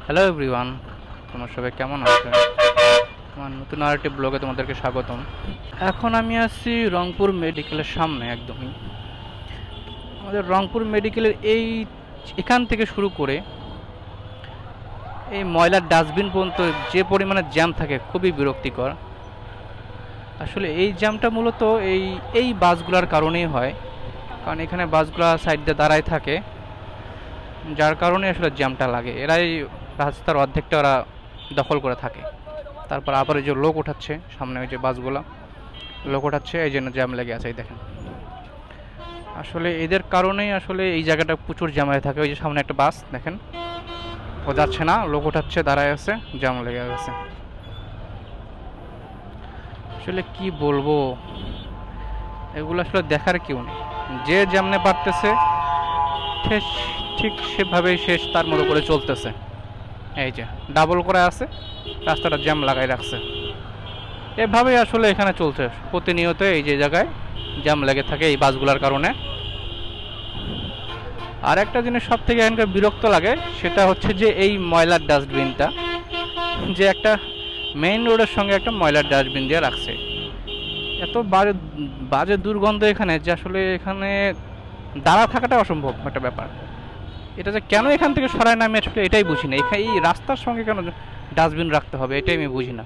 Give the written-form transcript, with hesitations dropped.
Hello everyone, তোমরা সবাই কেমন আছো? আমার নতুন আরেকটি ব্লগে তোমাদেরকে স্বাগতম। এখন আমি আছি রংপুর মেডিকেলের সামনে একদমই। আমাদের রংপুর মেডিকেলের এখান থেকে শুরু করে এই ময়লার ডাস্টবিন পর্যন্ত যে পরিমাণে জ্যাম থাকে খুবই বিরক্তিকর। আসলে এই জ্যামটা মূলত এই বাসগুলোর কারণেই হয়, কারণ এখানে বাসগুলো সাইড দিয়ে দাঁড়ায় থাকে, যার কারণে আসলে জ্যামটা লাগে। এরাই রাস্তার অর্ধেকটা ওরা দখল করে থাকে। তারপর আবার এই যে লোক উঠাচ্ছে সামনে, ওই যে বাসগুলো লোক উঠাচ্ছে, এই জন্য জ্যাম লেগে আছে। এই দেখেন, আসলে এদের কারণেই আসলে এই জায়গাটা প্রচুর জ্যাম হয়ে থাকে। ওই যে সামনে একটা বাস দেখেন, ও যাচ্ছে না, লোক উঠাচ্ছে, দাঁড়ায় আছে, জ্যাম লেগে গেছে। আসলে কি বলবো, এগুলো আসলে দেখার কেউ নেই। যে যেমনে পারতেছে ঠিক সেভাবেই শেষ তার মতো করে চলতেছে। এই যে ডাবল করে আছে, রাস্তাটা জ্যাম লাগাই রাখছে। এভাবেই আসলে এখানে চলছে প্রতিনিয়ত। এই যে জায়গায় জ্যাম লেগে থাকে এই বাসগুলোর কারণে। আর একটা জিনিস সব থেকে এখানকার বিরক্ত লাগে, সেটা হচ্ছে যে এই ময়লার ডাস্টবিনটা, যে একটা মেইন রোডের সঙ্গে একটা ময়লার ডাস্টবিন দিয়ে রাখছে। এত বাজে দুর্গন্ধ এখানে যে আসলে এখানে দাঁড়া থাকাটা অসম্ভব একটা ব্যাপার। এটা যে কেন এখান থেকে সরায় না, আমি আসলে এটাই বুঝি না। এই রাস্তার সঙ্গে কেন ডাস্টবিন রাখতে হবে, এটাই আমি বুঝি না।